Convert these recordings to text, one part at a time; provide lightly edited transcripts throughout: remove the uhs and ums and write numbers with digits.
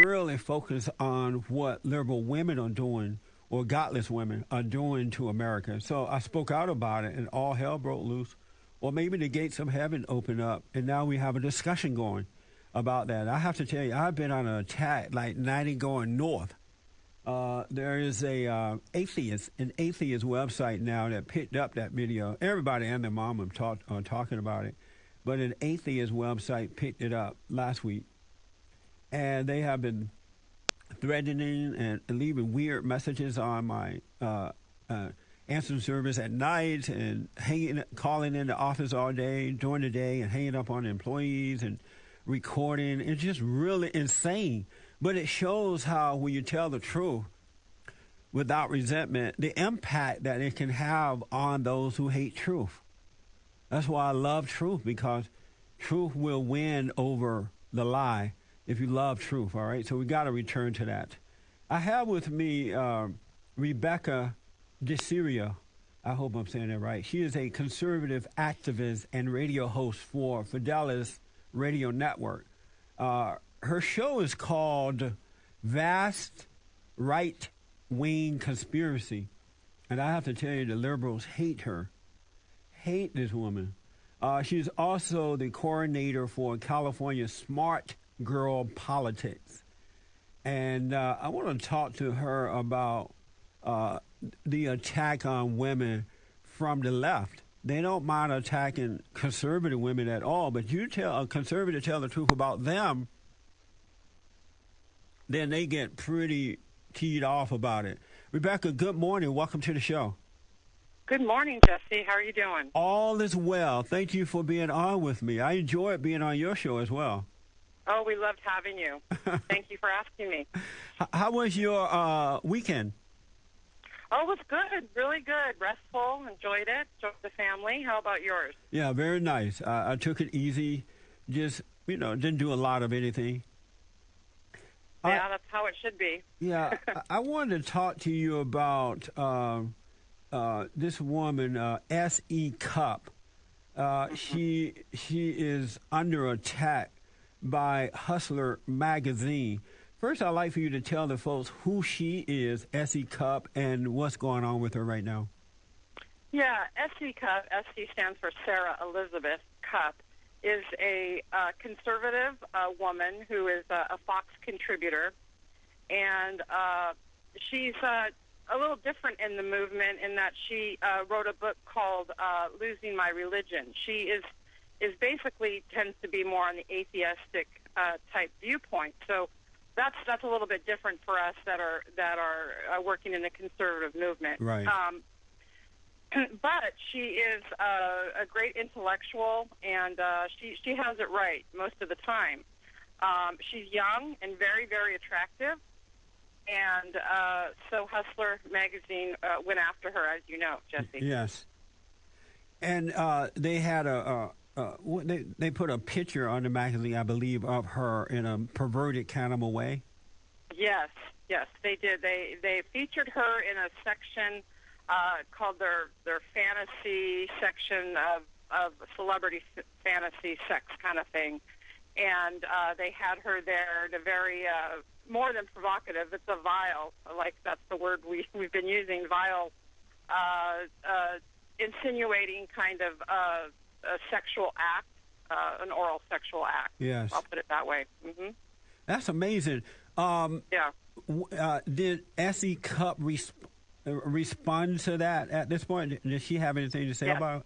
really focus on what liberal women are doing or godless women are doing to America. So I spoke out about it, and all hell broke loose. Or maybe the gates of heaven opened up, and now we have a discussion going about that. I have to tell you, I've been on an attack like 90 going north. There is an atheist website now that picked up that video. Everybody and their mom are talking about it. But an atheist website picked it up last week. And they have been threatening and leaving weird messages on my answering service at night and calling in the office all day during the day and hanging up on employees and recording. It's just really insane. But it shows how when you tell the truth without resentment, the impact that it can have on those who hate truth. That's why I love truth, because truth will win over the lie if you love truth, all right? So we got to return to that. I have with me Rebecca Diserio. I hope I'm saying that right. She is a conservative activist and radio host for Fidelis Radio Network. Her show is called Vast Right-Wing Conspiracy. And I have to tell you, the liberals hate her. Hate this woman. She's also the coordinator for California Smart Girl Politics. And I want to talk to her about the attack on women from the left. They don't mind attacking conservative women at all, but you tell a conservative tell the truth about them, then they get pretty teed off about it. Rebecca, good morning. Welcome to the show. Good morning, Jesse. How are you doing? All is well. Thank you for being on with me. I enjoyed being on your show as well. Oh, we loved having you. Thank you for asking me. How was your weekend? Oh, it was good. Really good. Restful. Enjoyed it. Enjoyed the family. How about yours? Yeah, very nice. I took it easy. Just, didn't do a lot of anything. Yeah, that's how it should be. Yeah, I wanted to talk to you about this woman, SE Cupp. She is under attack by Hustler magazine. First, I'd like for you to tell the folks who she is, SE Cupp, and what's going on with her right now. Yeah, SE Cupp, SE stands for Sarah Elizabeth Cupp, is a conservative woman who is a Fox contributor, and she's a little different in the movement in that she wrote a book called Losing My Religion. She is basically tends to be more on the atheistic type viewpoint. So that's a little bit different for us that are working in the conservative movement. Right. But she is a great intellectual, and she has it right most of the time. She's young and very, very attractive, and so Hustler magazine went after her, as you know, Jesse. Yes. And they had they put a picture on the magazine, I believe, of her in a perverted kind of a way. Yes, they did. They featured her in a section called their fantasy section of celebrity fantasy sex kind of thing, and they had her there in a very more than provocative. It's a vile, like that's the word we've been using, vile, insinuating kind of a sexual act, an oral sexual act. Yes, I'll put it that way. Mm-hmm. That's amazing. Yeah. Did SE Cupp respond to that at this point? Did she have anything to say about it?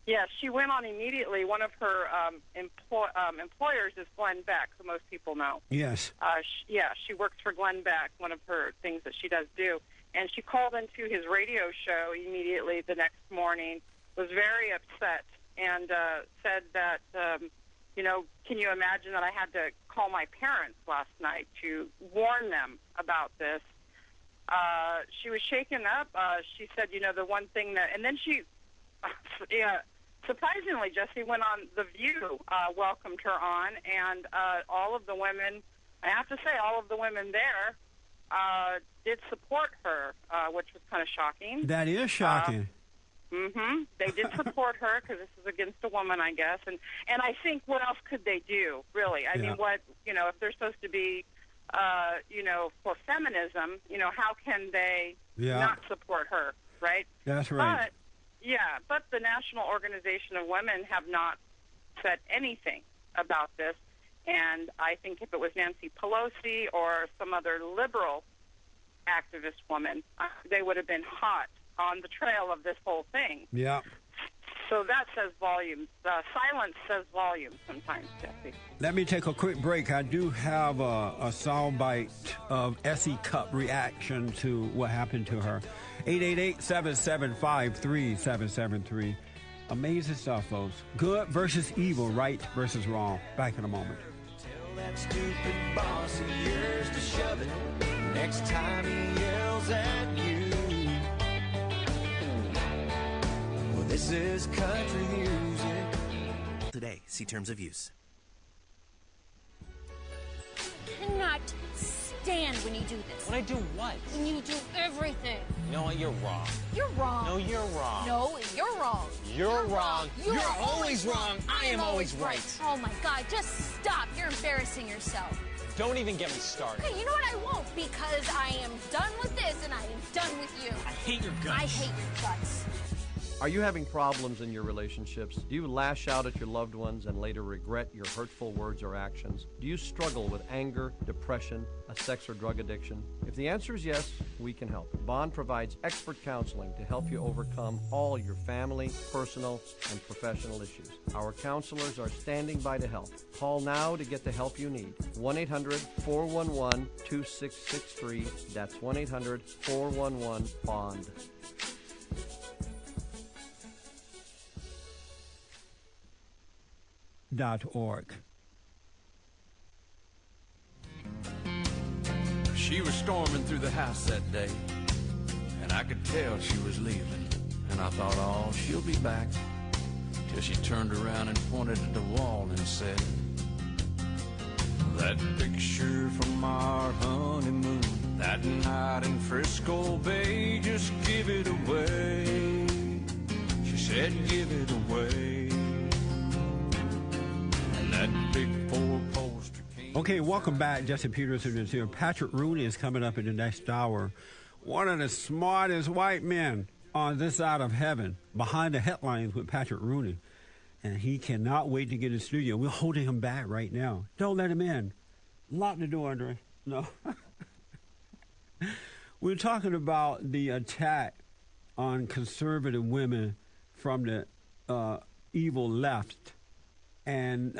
Yes, she went on immediately. One of her employers is Glenn Beck, who most people know. Yes. She works for Glenn Beck, one of her things that she does do. And she called into his radio show immediately the next morning, was very upset, and said that, can you imagine that I had to call my parents last night to warn them about this? She was shaken up. She said, the one thing that, and then she, surprisingly, Jesse went on The View, welcomed her on, and all of the women, I have to say, all of the women there did support her, which was kind of shocking. That is shocking. They did support her because this is against a woman, I guess. And I think what else could they do, really? I mean, if they're supposed to be for feminism, how can they Yeah. not support her, right? That's right. But the National Organization of Women have not said anything about this. And I think if it was Nancy Pelosi or some other liberal activist woman, they would have been hot on the trail of this whole thing. Yeah. So that says volumes. Silence says volumes sometimes, Jesse. Let me take a quick break. I do have a soundbite of SE Cupp reaction to what happened to her. 888-775-3773. Amazing stuff, folks. Good versus evil, right versus wrong. Back in a moment. Tell that stupid boss of yours to shove it next time he yells at you. Well, this is country music. Today, see terms of use. Cannot stand when you do this. When I do what? When you do everything. You know what? You're wrong. You're wrong. No, you're wrong. No, you're wrong. You're wrong. You're always wrong. I am always right. Oh my God, just stop. You're embarrassing yourself. Don't even get me started. Okay, you know what? I won't, because I am done with this and I am done with you. I hate your guts. I hate your guts. Are you having problems in your relationships? Do you lash out at your loved ones and later regret your hurtful words or actions? Do you struggle with anger, depression, a sex or drug addiction? If the answer is yes, we can help. Bond provides expert counseling to help you overcome all your family, personal, and professional issues. Our counselors are standing by to help. Call now to get the help you need. 1-800-411-2663. That's 1-800-411-BOND. .org. She was storming through the house that day, and I could tell she was leaving. And I thought, oh, she'll be back. Till she turned around and pointed at the wall and said, that picture from our honeymoon, that night in Frisco Bay, just give it away. She said, give it away. Okay, welcome back. Jesse Peterson is here. Patrick Rooney is coming up in the next hour. One of the smartest white men on this side of heaven. Behind the headlines with Patrick Rooney. And he cannot wait to get in the studio. We're holding him back right now. Don't let him in. Lock the door, Andre. No. We're talking about the attack on conservative women from the evil left. And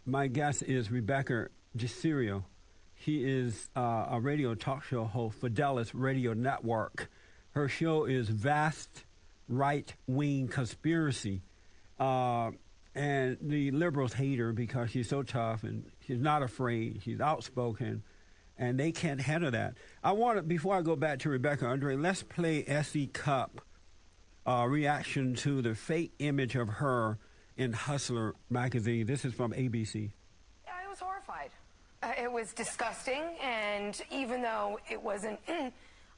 my guest is Rebecca Diserio. He is a radio talk show host for Dallas Radio Network. Her show is Vast Right-Wing Conspiracy. And the liberals hate her because she's so tough and she's not afraid. She's outspoken. And they can't handle that. I want to, before I go back to Rebecca, Andre, let's play SE Cupp reaction to the fake image of her in Hustler magazine. This is from ABC. I was horrified. It was disgusting, and even though it wasn't, I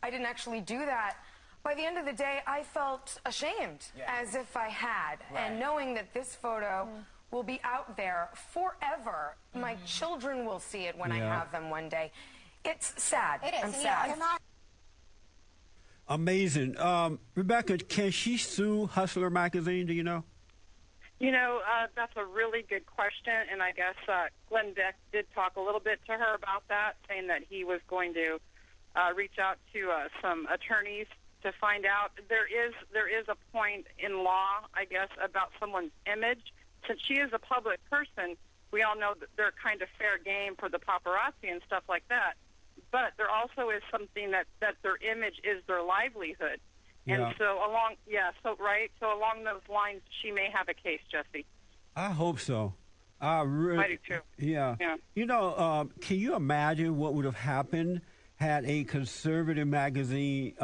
didn't actually do that, by the end of the day, I felt ashamed, as if I had. Right. And knowing that this photo will be out there forever, my children will see it when I have them one day. It's sad. It is. I'm sad. Amazing. Rebecca, can she sue Hustler magazine, do you know? That's a really good question, and I guess Glenn Beck did talk a little bit to her about that, saying that he was going to reach out to some attorneys to find out. There is a point in law, I guess, about someone's image. Since she is a public person, we all know that they're kind of fair game for the paparazzi and stuff like that. But there also is something that their image is their livelihood. And so along those lines, she may have a case, Jesse. I hope so. I do too. Yeah. Can you imagine what would have happened had a conservative magazine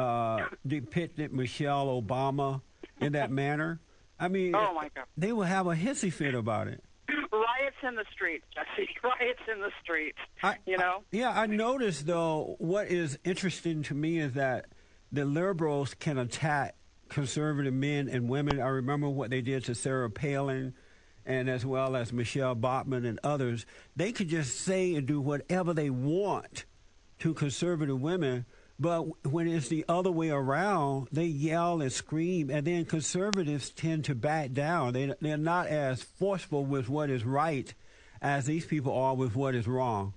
depicted Michelle Obama in that manner? I mean, oh my God, they would have a hissy fit about it. Riots in the streets, Jesse. Riots in the streets. I noticed, though, what is interesting to me is that the liberals can attack conservative men and women. I remember what they did to Sarah Palin and as well as Michelle Bachmann and others, they could just say and do whatever they want to conservative women. But when it's the other way around, they yell and scream, and then conservatives tend to back down. They're not as forceful with what is right as these people are with what is wrong.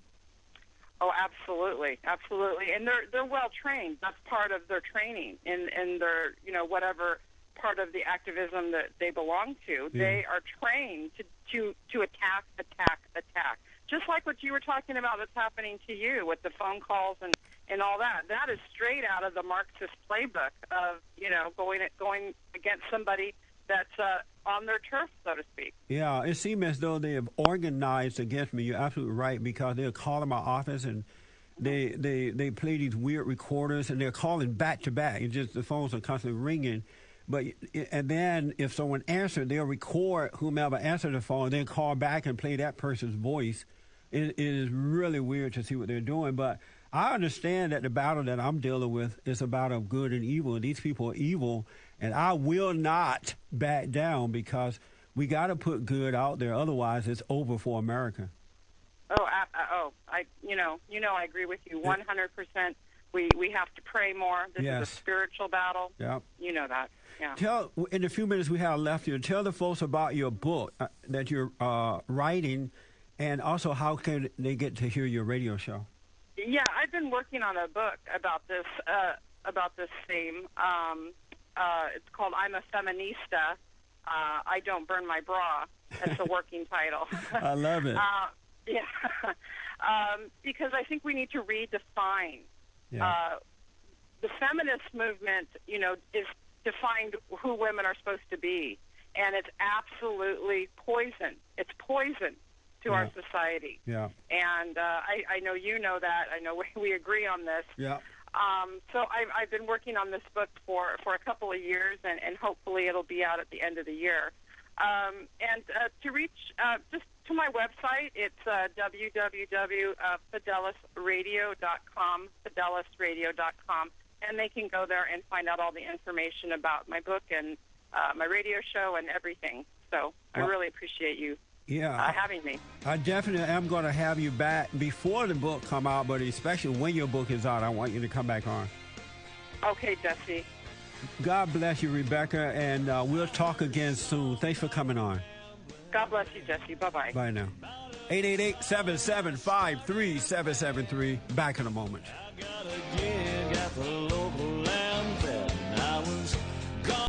Oh, absolutely, absolutely, and they're well trained. That's part of their training in their whatever part of the activism that they belong to. Yeah. They are trained to attack. Just like what you were talking about that's happening to you with the phone calls and all that. That is straight out of the Marxist playbook of, going against somebody that's on their turf, so to speak. Yeah, it seems as though they have organized against me. You're absolutely right, because they're calling my office and they play these weird recorders, and they're calling back to back. It's just the phones are constantly ringing. And then if someone answers, they'll record whomever answered the phone, then call back and play that person's voice. It is really weird to see what they're doing. But I understand that the battle that I'm dealing with is a battle of good and evil. And these people are evil, and I will not back down, because we got to put good out there. Otherwise, it's over for America. I agree with you 100%. We have to pray more. This is a spiritual battle. Yeah. You know that. Yeah. Tell, in the few minutes we have left here, tell the folks about your book that you're writing, and also how can they get to hear your radio show? Yeah, I've been working on a book about this theme. It's called "I'm a Feminista. I Don't Burn My Bra." That's the working title. I love it. Because I think we need to redefine. The feminist movement, is defined who women are supposed to be, and it's absolutely poison. It's poison to our society. Yeah. And I know you know that. I know we agree on this. Yeah. So I've been working on this book for a couple of years, and hopefully it'll be out at the end of the year. And to reach just to my website, it's www.fidelisradio.com, fidelisradio.com, and they can go there and find out all the information about my book and my radio show and everything. So I really appreciate you having me. I definitely am going to have you back before the book come out, but especially when your book is out, I want you to come back on. Okay, Jesse. God bless you, Rebecca, and we'll talk again soon. Thanks for coming on. God bless you, Jesse. Bye-bye. Bye now. 888-775-3773. Back in a moment. I gotta get the